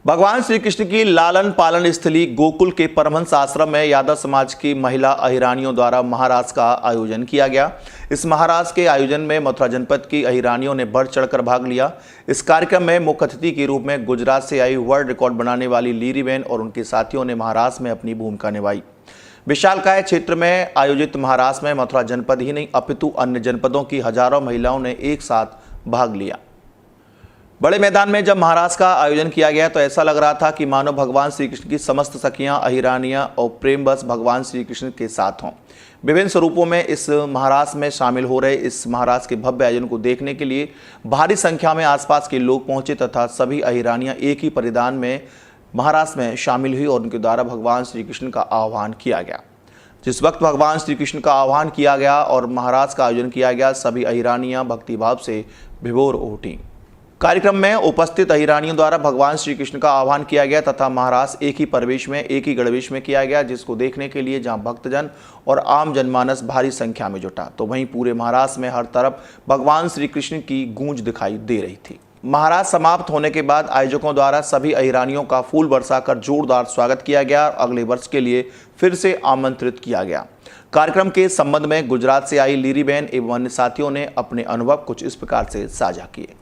भगवान श्री कृष्ण की लालन पालन स्थली गोकुल के परमहंस आश्रम में यादव समाज की महिला अहिरानियों द्वारा महारास का आयोजन किया गया। इस महारास के आयोजन में मथुरा जनपद की अहिरानियों ने बढ़ चढ़कर भाग लिया। इस कार्यक्रम में मुख्य अतिथि के रूप में गुजरात से आई वर्ल्ड रिकॉर्ड बनाने वाली लीरीबेन और उनके साथियों ने महारास में अपनी भूमिका निभाई। विशालकाय क्षेत्र में आयोजित महारास में मथुरा जनपद ही नहीं अपितु अन्य जनपदों की हजारों महिलाओं ने एक साथ भाग लिया। बड़े मैदान में जब महारास का आयोजन किया गया तो ऐसा लग रहा था कि मानो भगवान श्री कृष्ण की समस्त सखियां अहिरानियां और प्रेम बस भगवान श्री कृष्ण के साथ हों। विभिन्न स्वरूपों में इस महारास में शामिल हो रहे इस महारास के भव्य आयोजन को देखने के लिए भारी संख्या में आसपास के लोग पहुंचे तथा सभी अहिरानियां एक ही परिधान में महारास में शामिल हुई और उनके द्वारा भगवान श्री कृष्ण का आह्वान किया गया। जिस वक्त भगवान श्री कृष्ण का आह्वान किया गया और महारास का आयोजन किया गया, सभी अहिरानियां भक्तिभाव से विभोर उठी। कार्यक्रम में उपस्थित अहिरानियों द्वारा भगवान श्री कृष्ण का आह्वान किया गया तथा महारास एक ही परिवेश में एक ही गणवेश में किया गया, जिसको देखने के लिए जहां भक्तजन और आम जनमानस भारी संख्या में जुटा तो वहीं पूरे महारास में हर तरफ भगवान श्री कृष्ण की गूंज दिखाई दे रही थी। महारास समाप्त होने के बाद आयोजकों द्वारा सभी अहिरानियों का फूल बरसाकर जोरदार स्वागत किया गया और अगले वर्ष के लिए फिर से आमंत्रित किया गया। कार्यक्रम के संबंध में गुजरात से आई लीरीबेन एवं अन्य साथियों ने अपने अनुभव कुछ इस प्रकार से साझा किए।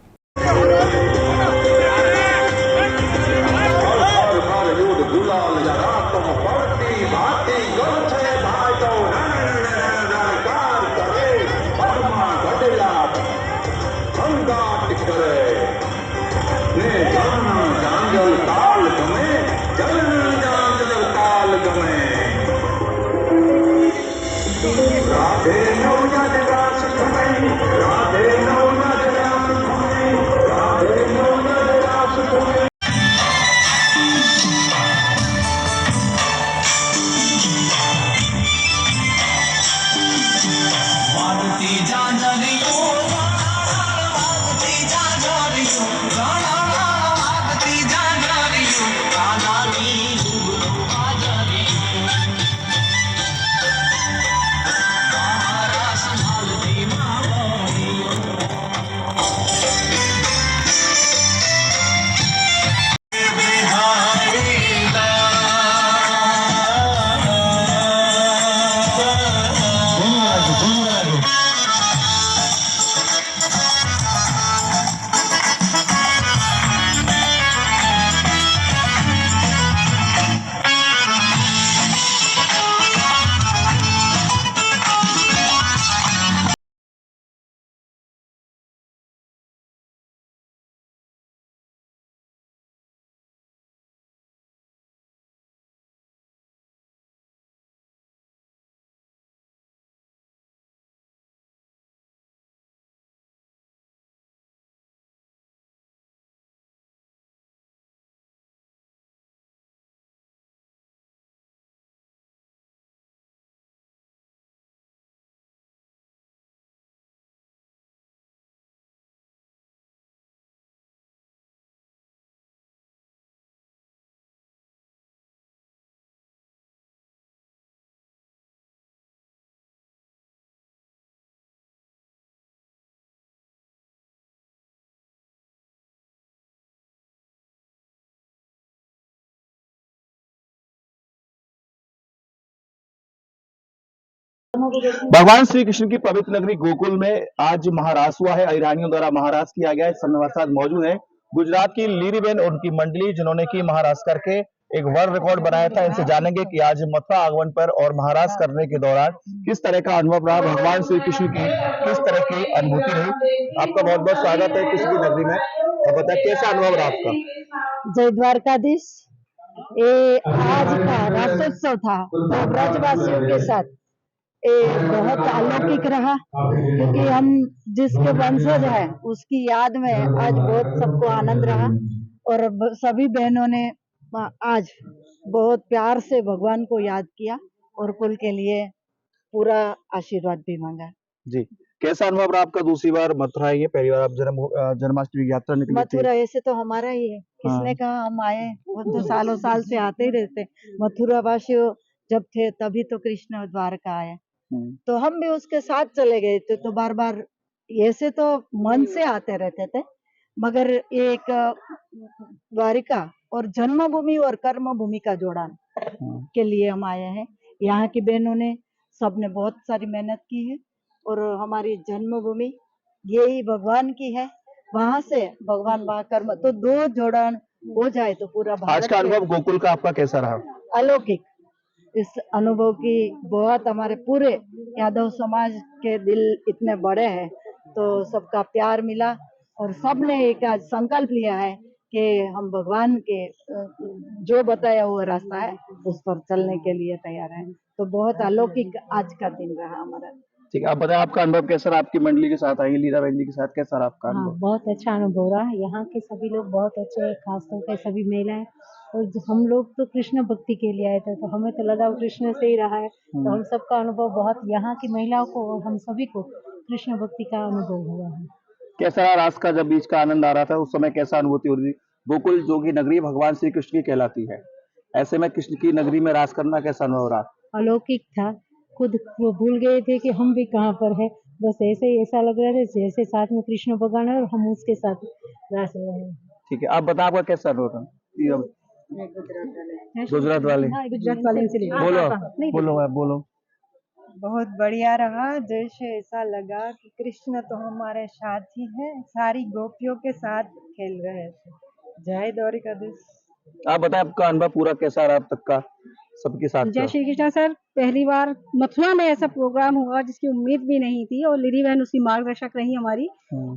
भगवान श्री कृष्ण की पवित्र नगरी गोकुल में आज महारास हुआ है। अहिरानियों द्वारा महारास किया गया है। इस समय हमारे साथ मौजूद है गुजरात की लीरीबेन और उनकी मंडली, जिन्होंने की महारास करके एक वर्ल्ड रिकॉर्ड बनाया था। इनसे जानेंगे कि आज मथुरा आगमन पर और महारास करने के दौरान किस तरह का अनुभव रहा, भगवान श्री कृष्ण की किस तरह की अनुभूति रही। आपका बहुत बहुत स्वागत है कृष्ण की नगरी में। आप बताए कैसा अनुभव रहा आपका। जय द्वारकाधीश। ये आज का रासोत्सव था तो ब्रजवासियों के साथ ये बहुत अलौकिक रहा, क्योंकि हम जिसके वंशज हैं उसकी याद में आज बहुत सबको आनंद रहा और सभी बहनों ने आज बहुत प्यार से भगवान को याद किया और कुल के लिए पूरा आशीर्वाद भी मांगा। जी, कैसा अनुभव रहा आपका। दूसरी बार मथुरा आई है, पहली बार आप जन्माष्टमी की यात्रा निकली थी। मथुरा ऐसे तो हमारा ही है, किसने कहा हम आए, वो तो सालों साल से आते ही रहते। मथुरा वासी जब थे तभी तो कृष्ण द्वारका आए, तो हम भी उसके साथ चले गए थे। तो बार बार ऐसे तो मन से आते रहते थे, मगर एक द्वारिका और जन्मभूमि और कर्म भूमि का जोड़ान के लिए हम आए हैं। यहाँ की बहनों ने सबने बहुत सारी मेहनत की है और हमारी जन्मभूमि यही भगवान की है, वहां से भगवान वहां कर्म, तो दो जोड़ान हो जाए तो पूरा आज भारत का अनुभव गोकुल का आपका कैसा रहा? अलौकिक। इस अनुभव की बहुत, हमारे पूरे यादव समाज के दिल इतने बड़े हैं, तो सबका प्यार मिला और सबने एक आज संकल्प लिया है कि हम भगवान के जो बताया हुआ रास्ता है उस पर चलने के लिए तैयार हैं। तो बहुत अलौकिक आज का दिन रहा हमारा। ठीक है, आप बताएं आपका अनुभव कैसा रहा? आपकी मंडली के साथ आई, लीला बहन जी के साथ कैसा रहा आपका हाँ, अनुभव? बहुत अच्छा अनुभव रहा। यहाँ के सभी लोग बहुत अच्छे हैं, खासतौर पे सभी महिलाएं। और हम लोग तो कृष्ण भक्ति के लिए आए थे, तो हमें तो लगा कृष्ण से ही रहा है। तो हम सबका अनुभव बहुत, यहाँ की महिलाओं को और हम सभी को कृष्ण भक्ति का अनुभव हुआ है। कैसा रहा रास का? जब बीच का आनंद आ रहा था उस समय कैसा अनुभूति हो रही थी? गोकुल जो कि नगरी भगवान श्री कृष्ण की कहलाती है, ऐसे में कृष्ण की नगरी में रास करना कैसा अनुभव रहा? अलौकिक था, खुद वो भूल गए थे कि हम भी कहाँ पर है। बस ऐसे ही ऐसा लग रहा था जैसे साथ में कृष्ण भगवान है और हम उसके साथ रास रहे हैं। ठीक है, आप बताएं आपका कैसा अनुभव था? गुजरात वाले गुजरात वाले से बोलो बोलो। बहुत बढ़िया रहा। जैसे ऐसा लगा कि कृष्ण तो हमारे साथ ही है, सारी गोपियों के साथ खेल रहे थे। जय द्वारिकाधीश। आप बताएं आपका अनुभव पूरा कैसा रहा अब तक का सबके साथ जय का? श्री कृष्णा सर, पहली बार मथुरा में ऐसा प्रोग्राम हुआ जिसकी उम्मीद भी नहीं थी और लिली बहन उसकी मार्गदर्शक रही हमारी।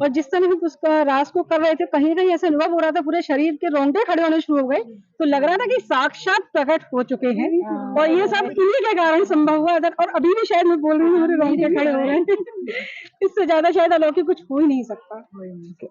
और जिस समय हम उसका रास को कर रहे थे, कहीं ना कहीं ऐसा अनुभव हो रहा था, पूरे शरीर के रोंगटे खड़े होने शुरू हो गए। तो लग रहा था कि साक्षात प्रकट हो चुके हैं और ये सब इन्हीं के कारण संभव हुआ। और अभी भी शायद मैं बोल रही हूँ, मेरे रोंगटे खड़े हो रहे हैं। इससे ज्यादा शायद अलौकिक कुछ हो ही नहीं सकता।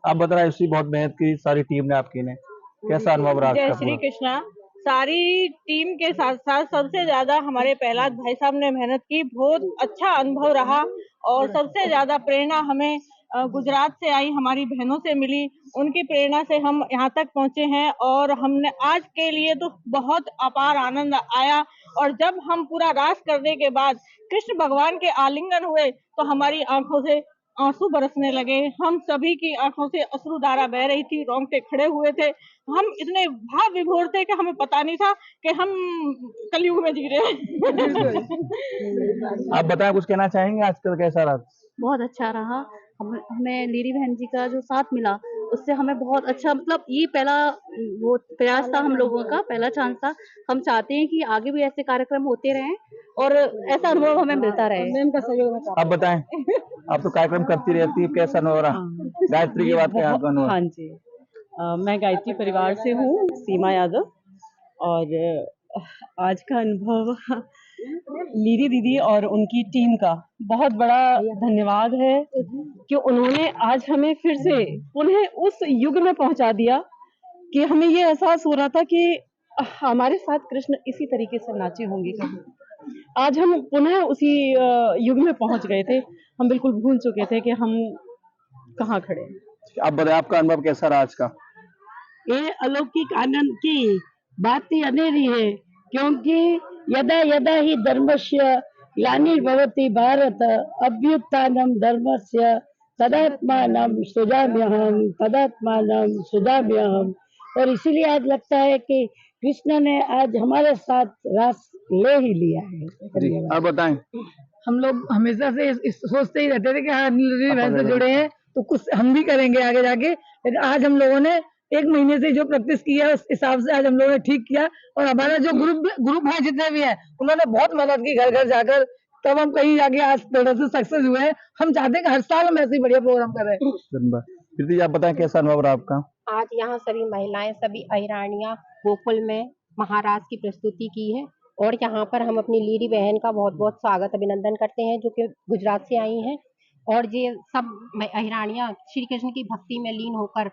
आप बता रहे हैं बहुत मेहनत की सारी टीम ने आपकी ने, कैसा अनुभव रहा जय आपका श्री पूरा? कृष्णा। सारी टीम के साथ साथ सबसे ज्यादा हमारे प्रहलाद भाई साहब ने मेहनत की, बहुत अच्छा अनुभव रहा। और सबसे ज्यादा प्रेरणा हमें गुजरात से आई, हमारी बहनों से मिली, उनकी प्रेरणा से हम यहाँ तक पहुँचे हैं। और हमने आज के लिए तो बहुत अपार आनंद आया। और जब हम पूरा रास करने के बाद कृष्ण भगवान के आलिंगन हुए तो हमारी आंखों से आंसू बरसने लगे। हम सभी की आंखों से अश्रुधारा बह रही थी, रोंगटे खड़े हुए थे। हम इतने भाव विभोर थे कि हमें पता नहीं था कि हम कलयुग में जी रहे हैं। आप बताएं कुछ कहना चाहेंगे? आजकल कैसा रहा? बहुत अच्छा रहा। हमें लीरी बहन जी का जो साथ मिला उससे हमें बहुत अच्छा, मतलब ये पहला वो प्रयास था, हम लोगों का पहला चांस था। हम चाहते हैं कि आगे भी ऐसे कार्यक्रम होते रहें और ऐसा अनुभव हमें मिलता रहे। आप बताएं, आप तो कार्यक्रम करती रहती है, कैसा अनुभव रहा? गायत्री की बात करें आपका अनुभव? हाँ जी, मैं गायत्री परिवार से हूँ, सीमा यादव। और आज का अनुभव लीरी दीदी और उनकी टीम का बहुत बड़ा धन्यवाद है कि उन्होंने आज हमें फिर से पुनः उस युग में पहुंचा दिया कि हमें ये एहसास हो रहा था कि हमारे साथ कृष्ण इसी तरीके से नाचे होंगे कभी। आज हम पुनः उसी युग में पहुंच गए थे। हम बिल्कुल भूल चुके थे कि हम कहाँ खड़े हैं। आप बताएं आपका अनुभव कैसा रहा आज का? ये अलौकिक आनंद की बात ही अनेरी है, क्योंकि यदा यदा ही धर्मस्य ग्लानिर्भवति भारत अभ्युत्थानं धर्मस्य तदात्मानं सृजाम्यहम्। और इसीलिए आज लगता है कि कृष्ण ने आज हमारे साथ रास ले ही लिया है। आप बताएं। हम लोग हमेशा से सोचते ही रहते थे कि हाँ लीली बहन से जुड़े हैं तो कुछ हम भी करेंगे आगे जाके, लेकिन आज हम लोगों ने 1 महीने से जो प्रैक्टिस की है उस हिसाब से आज हम लोगों ने ठीक किया। और हमारा जो ग्रुप है, जितने भी हैं, उन्होंने बहुत मेहनत की घर घर जाकर, तब हम कहीं जाके आज थोड़ा सा सक्सेस हुए हैं। हम चाहते हैं कि हर साल हम ऐसे ही बढ़िया प्रोग्राम करें। धन्यवाद। आप बताएं कैसा अनुभव रहा आपका? आज यहाँ सभी महिलाएं, सभी अहिरानियां गोकुल में महाराज की प्रस्तुति की है और यहाँ पर हम अपनी लीरी बहन का बहुत बहुत स्वागत अभिनंदन करते हैं जो कि गुजरात से आई हैं। और ये सब अहिरानियां श्री कृष्ण की भक्ति में लीन होकर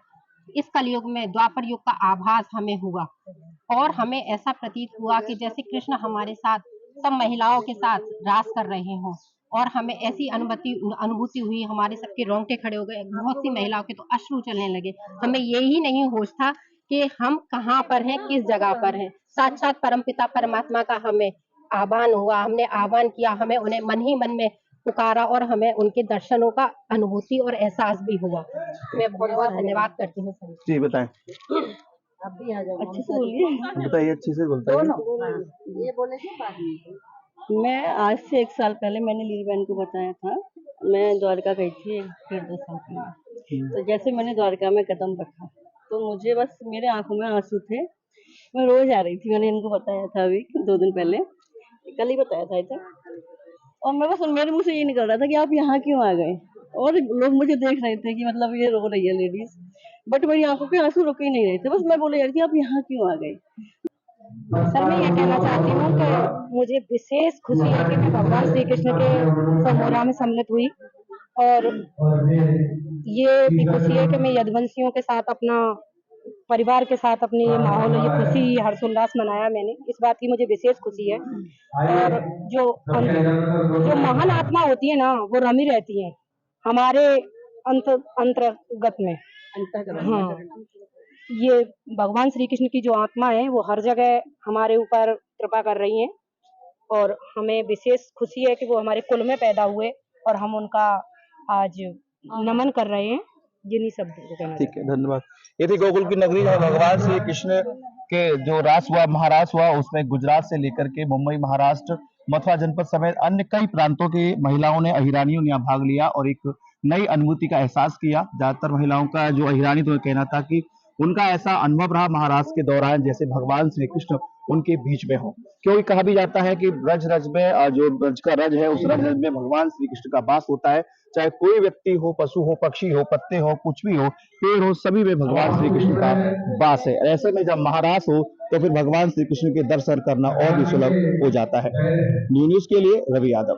इस कलयुग में द्वापर युग का आभास हमें हुआ और हमें ऐसा प्रतीत हुआ कि जैसे कृष्ण हमारे साथ सब महिलाओं के साथ रास कर रहे हों। और हमें ऐसी अनुभूति हुई, हमारे सबके रोंगटे खड़े हो गए, बहुत सी महिलाओं के तो अश्रु चलने लगे। हमें यही नहीं होश था कि हम कहाँ पर हैं, किस जगह पर हैं। साक्षात परमपिता परमात्मा का हमें आह्वान हुआ, हमने आह्वान किया, हमें उन्हें मन ही मन में पुकारा और हमें उनके दर्शनों का अनुभूति और एहसास भी हुआ। मैं बहुत बहुत धन्यवाद करती हूँ। जी बताएं। अच्छे से बोलिए। बताइए, अच्छे से बोलते मैं आज से 1 साल पहले मैंने लीली बहन को बताया था। मैं द्वारका गई थी 1-1.5 साल पहले। तो जैसे मैंने द्वारका में कदम रखा तो मुझे बस मेरे आंखों में आंसू थे। मैं रोज आ रही थी, मैंने इनको बताया था अभी 2 दिन पहले, कल ही बताया था आई थिंक। और मैं बस मेरे मुंह से ये निकल रहा था कि आप यहाँ क्यों आ गए। और लोग मुझे देख रहे थे कि मतलब ये रो रही है लेडीज, बट मेरी आंखों के आंसू रुक ही नहीं रहे थे। बस मैं बोले यार कि आप यहाँ क्यों आ गए। सर मैं ये कहना चाहती हूँ कि मुझे विशेष खुशी है कि मैं भगवान श्री कृष्ण के समोरा में सम्मिलित हुई, और ये भी खुशी है कि मैं यदुवंशियों के साथ अपना परिवार के साथ अपनी ये माहौल, ये खुशी हर्षोल्लास मनाया मैंने। इस बात की मुझे विशेष खुशी है। और जो महान आत्मा होती है ना, वो रमी रहती है हमारे अंतर्गत में। हाँ, ये भगवान श्री कृष्ण की जो आत्मा है वो हर जगह हमारे ऊपर कृपा कर रही हैं, और हमें विशेष खुशी है कि वो हमारे कुल में पैदा हुए और हम उनका आज नमन कर रहे हैं। जिन्हीं शब्दों को कहना। ठीक है, धन्यवाद। ये थी गोकुल की नगरी जहाँ भगवान श्री कृष्ण के जो रास हुआ, महारास हुआ, उसमें गुजरात से लेकर के मुंबई, महाराष्ट्र, मथुरा जनपद समेत अन्य कई प्रांतों की महिलाओं ने, अहिरानियों ने यहाँ भाग लिया और एक नई अनुभूति का एहसास किया। ज्यादातर महिलाओं का जो अहिरानी तो कहना था कि उनका ऐसा अनुभव रहा महाराष्ट्र के दौरान जैसे भगवान श्री कृष्ण उनके बीच में हो, क्योंकि कहा भी जाता है कि ब्रज रज में जो ब्रज का रज है, उस रज में भगवान श्री कृष्ण का वास होता है। चाहे कोई व्यक्ति हो, पशु हो, पक्षी हो, पत्ते हो, कुछ भी हो, पेड़ हो, सभी में भगवान श्री कृष्ण का वास है। ऐसे में जब महारास हो तो फिर भगवान श्री कृष्ण के दर्शन करना और भी सुलभ हो जाता है। न्यूज़ के लिए रवि यादव।